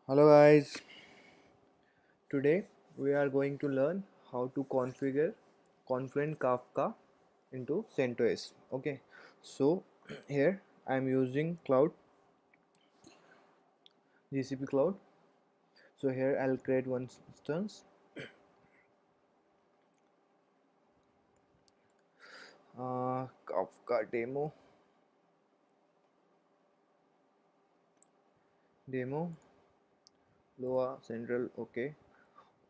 Hello guys, today we are going to learn how to configure Confluent Kafka into Centos. Okay, so here I am using cloud GCP cloud. So here I'll create one instance. Kafka demo Loa central. Okay,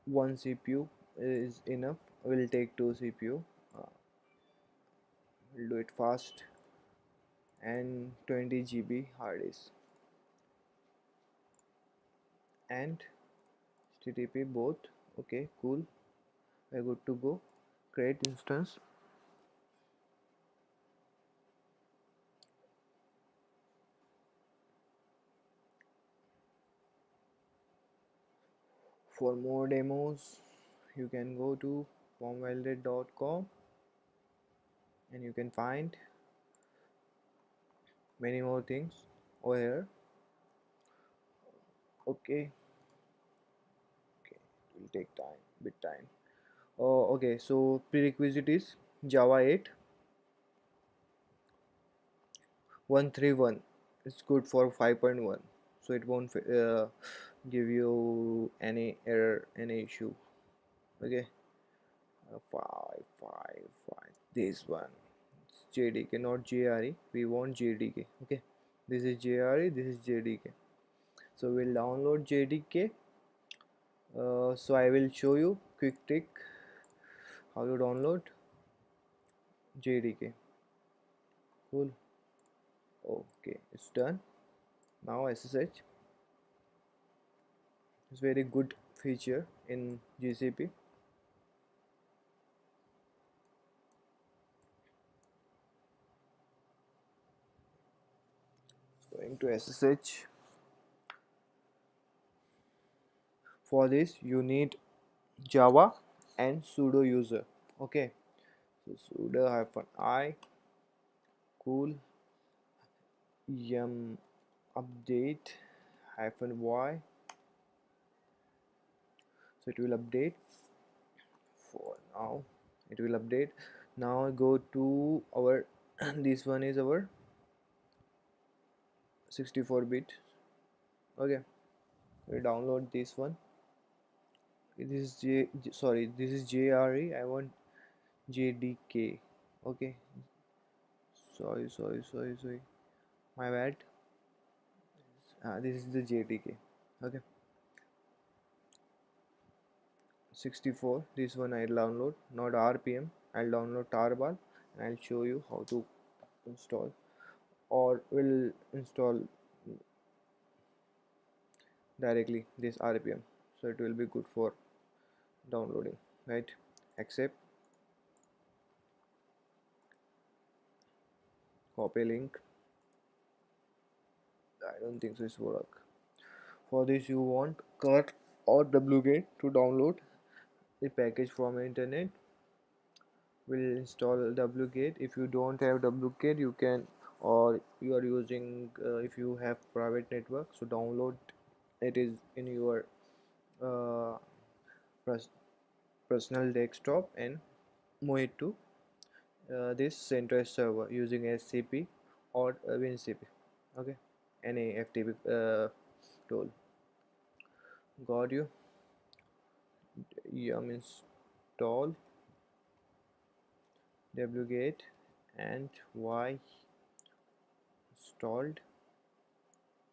one CPU is enough. We'll take two CPU. We'll do it fast and 20 GB hard disk and HTTP both. Okay, cool. We're good to go. Create instance. For more demos, you can go to formwelded.com and you can find many more things over here. Okay, it will take time, bit time. Oh, okay. So prerequisite is Java 8 131. It's good for 5.1, so it won't give you any error, any issue. Okay, 555. This one. JDK, not JRE. We want JDK. Okay, this is JRE, this is JDK. So we'll download JDK. So I will show you quick trick how to download JDK. Cool. Okay, it's done. Now SSH is very good feature in GCP. Going to SSH. For this you need Java and sudo user. Okay, so sudo -i cool yum update -y, so it will update. For now it will update. Now go to our this one is our 64-bit. Okay, we download this one. This is sorry, this is JRE. I want JDK. Okay, sorry, my bad. This is the JDK. Okay, 64. This one I'll download, not RPM. I'll download tarball and I'll show you how to install, or will install directly this RPM, so it will be good for downloading, right? Accept, copy link. I don't think so it's work. For this you want cut or wget to download the package from internet. Will install wget. If you don't have wget, you can, or you are using if you have private network, so download it is in your uh, personal desktop and move it to this Centos server using SCP or WinCP. Okay, any FTP tool. Got you. Yum install wget and y installed.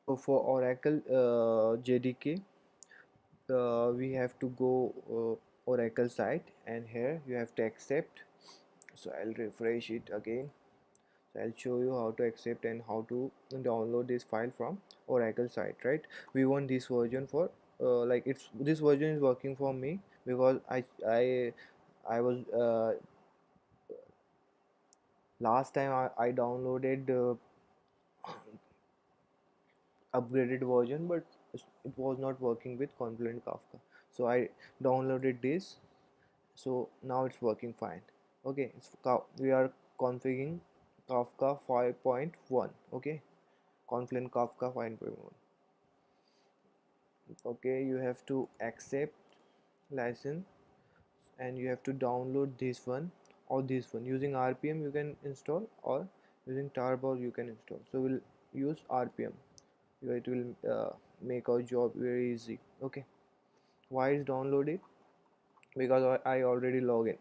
So for Oracle JDK, we have to go Oracle site, and here you have to accept. So I'll refresh it again. So I'll show you how to accept and how to download this file from Oracle site, right? We want this version for like it's this version is working for me because I was last time I downloaded upgraded version, but it was not working with Confluent Kafka. So I downloaded this, so now it's working fine. Okay, we are configuring Kafka 5.1. Okay, Confluent Kafka 5.1. Okay, you have to accept license, and you have to download this one or this one. Using RPM you can install, or using tarball you can install. So we'll use RPM. It will make our job very easy. Okay, why is downloaded? Because I already log in.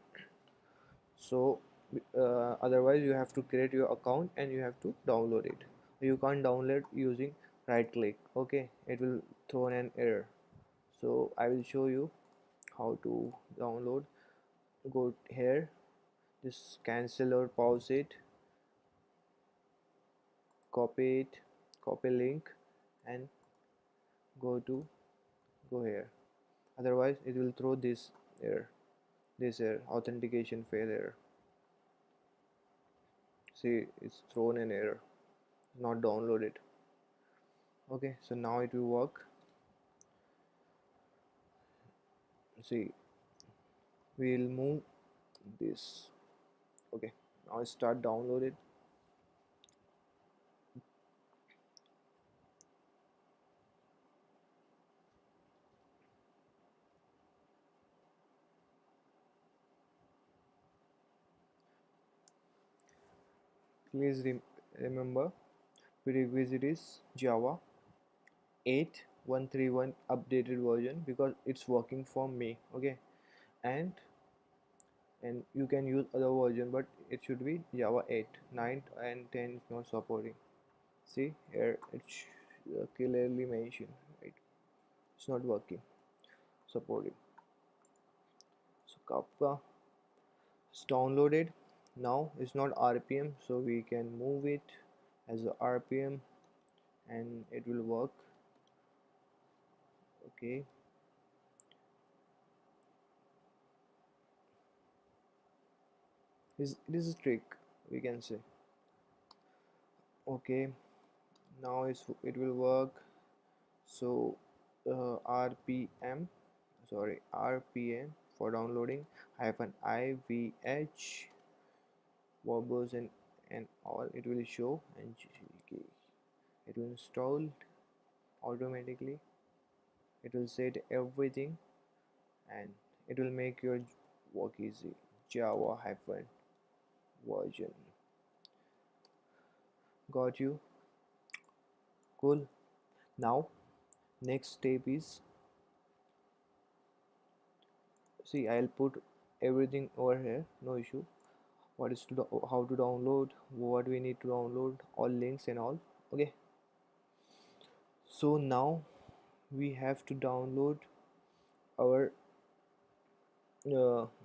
So otherwise you have to create your account and you have to download it. You can't download using right click. Okay, it will throw an error. So I will show you how to download. Go here, just cancel or pause it, copy it, copy link, and go to go here. Otherwise it will throw this error, authentication fail error. See, it's thrown an error, not downloaded. Okay, so now it will work. See, we'll move this. Okay, now start download it. Please remember, prerequisite is Java 8.131 updated version, because it's working for me. Okay, and you can use other version, but it should be Java 8. 9 and 10 is not supporting. See here, it's clearly mentioned, right? It's not working, supporting. So Kafka is downloaded. Now it's not RPM, so we can move it as a RPM and it will work. Okay, this is a trick, we can say. Okay, now it will work. So RPM, sorry, RPM for downloading hyphen IVH verbose and all, it will show, and it will install automatically. It will set everything and it will make your work easy. Java hyphen version. Got you? Cool. Now next step is, see, I'll put everything over here, no issue. What is to how to download, what we need to download, all links and all. Okay, so now we have to download our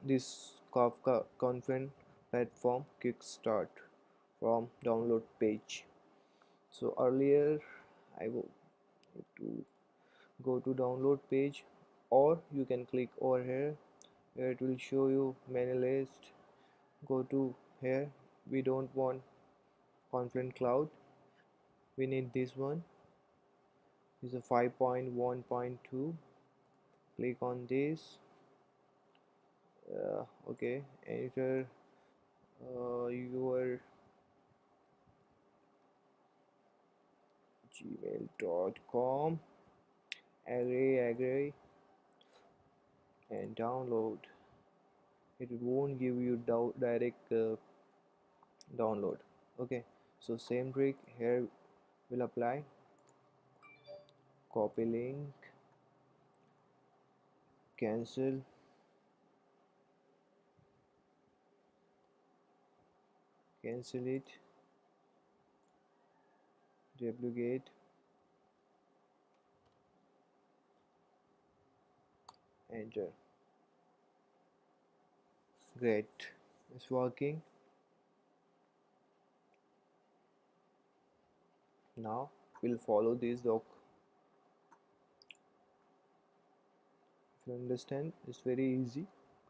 this Kafka Confluent platform kickstart from download page. So earlier I will need to go to download page, or you can click over here where it will show you many list. Go to here, we don't want Confluent Cloud, we need this one. This is a 5.1.2. Click on this. Okay, enter your gmail.com, agree, and download. It won't give you direct download. Okay, so same trick here will apply. Copy link, cancel, cancel it, duplicate, enter. Great, it's working. Now we'll follow this doc. If you understand, it's very easy.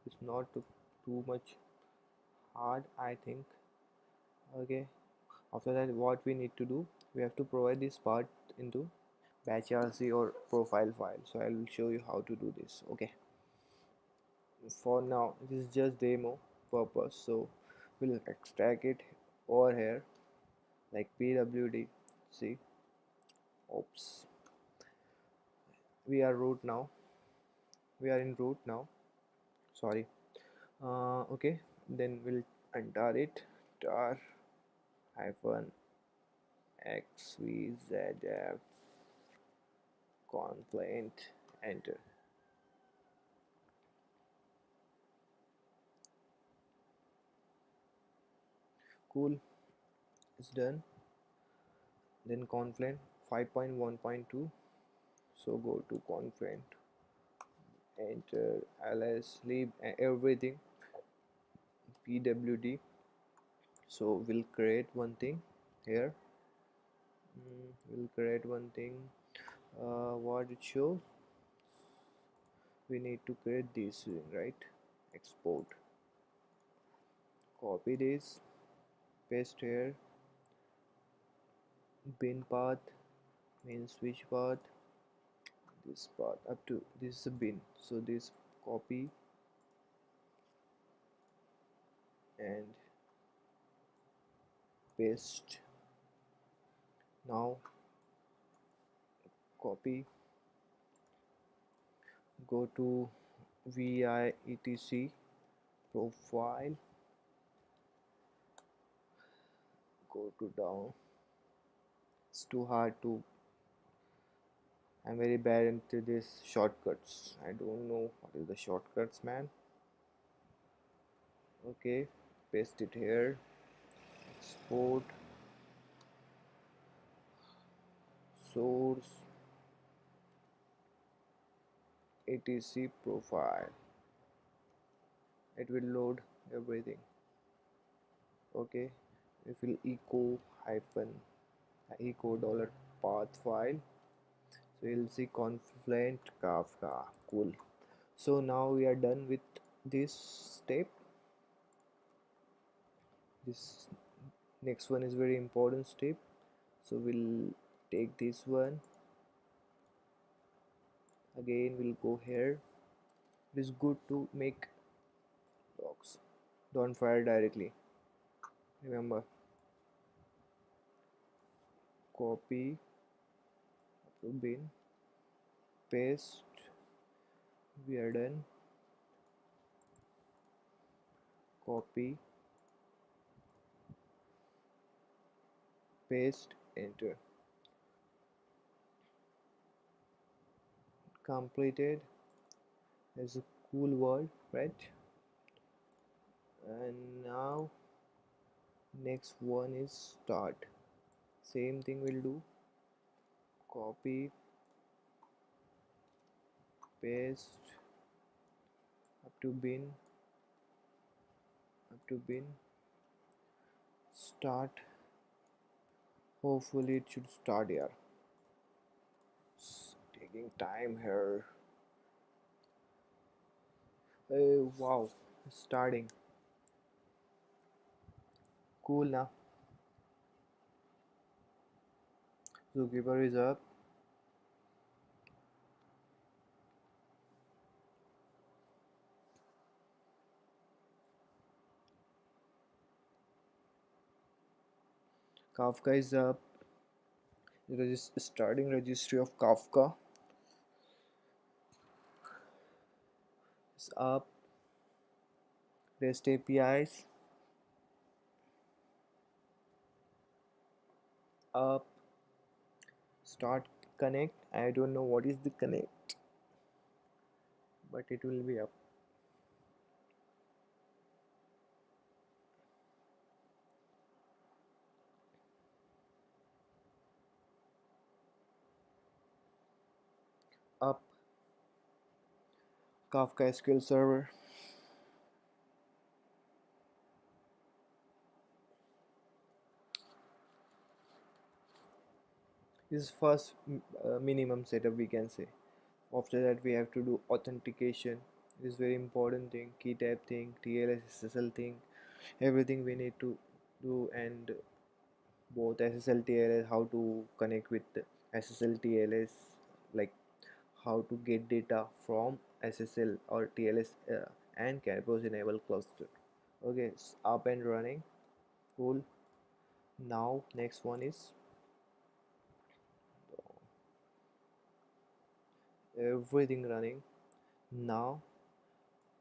It's not too much hard, I think. Okay, after that what we need to do, we have to provide this part into batch RC or profile file. So I will show you how to do this. Okay, for now this is just demo purpose, so we'll extract it over here like pwd. See, oops, we are root now. We are in root now. Sorry. Okay, then we'll enter it. Tar hyphen xvzf confluent, enter. Cool, it's done. Then Confluent 5.1.2. So go to Confluent, enter ls lib everything pwd. So we'll create one thing here. We'll create one thing. What it shows, we need to create this thing, right? Export, copy this, paste here, bin path, main switch path, this path up to this is a bin. So this copy and paste. Now copy, go to VIETC profile, go to down. It's too hard to, I'm very bad into this shortcuts. I don't know what is the shortcuts, man. Okay, paste it here, export, source, etc profile. It will load everything. Okay, it will echo hyphen echo dollar path file. So you'll see Confluent Kafka. Cool. So now we are done with this step. This next one is very important step. So we'll take this one. Again we'll go here. It is good to make docs. Don't fire directly. Remember. Copy to bin. Paste. We are done. Copy. Paste. Enter. Completed. There's a cool word, right? And now next one is start. Same thing we'll do. Copy, paste, up to bin, start. Hopefully it should start here. It's taking time here. Oh wow, it's starting. Cool now. Zookeeper is up. Kafka is up. The starting registry of Kafka is up. REST APIs up. Start connect. I don't know what is the connect, but it will be up. Up. Kafka SQL Server. This is first minimum setup we can say. After that we have to do authentication. This is very important thing. Key tab thing, TLS, SSL thing, everything we need to do. And both SSL TLS, how to connect with the SSL TLS, like how to get data from SSL or TLS, and Campus enable cluster. Okay, it's up and running. Cool. Now next one is everything running. Now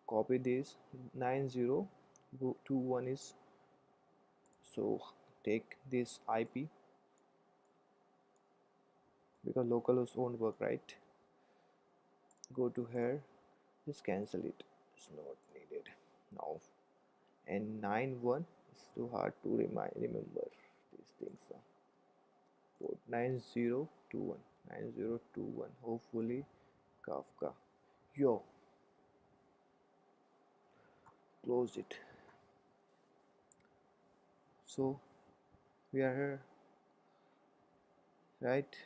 copy this 9021 is, so take this IP because localhost won't work, right? Go to here, just cancel it, it's not needed now. And 91 is too hard to remember these things. Port 9021, 9021, hopefully Kafka. Yo, close it. So we are here, right?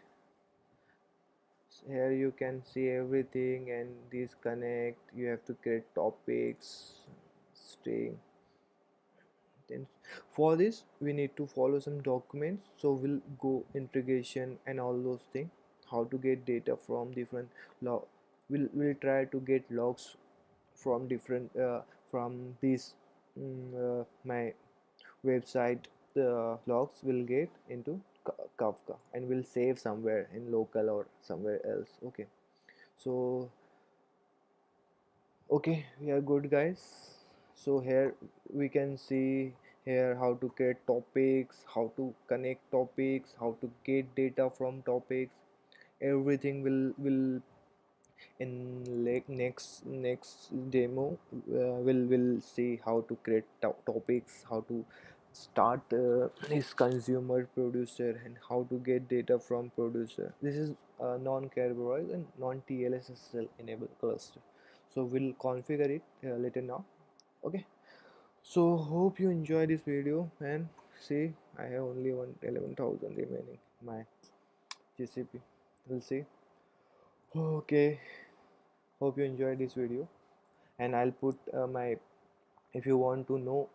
Here you can see everything, and these connect. You have to create topics, string. Then for this we need to follow some documents, so we'll go integration and all those things. How to get data from different log. We'll try to get logs from different from this my website. The logs will get into Kafka and will save somewhere in local or somewhere else. Okay, so okay, we are good, guys. So here we can see here how to create topics, how to connect topics, how to get data from topics. Everything will in like next demo. We'll see how to create topics, how to start this consumer producer, and how to get data from producer. This is non-categorized and non-TLS enabled cluster, so we'll configure it later now. Okay, so hope you enjoy this video, and see, I have only 11,000 remaining my GCP. We'll see. Okay, hope you enjoyed this video, and I'll put my, if you want to know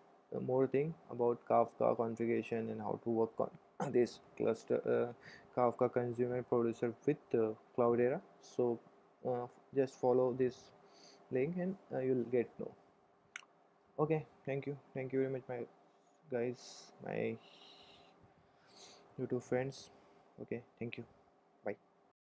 more thing about Kafka configuration and how to work on this cluster Kafka consumer producer with Cloudera, so just follow this link and you'll get know. Okay, thank you very much, my guys, my YouTube friends. Okay, thank you.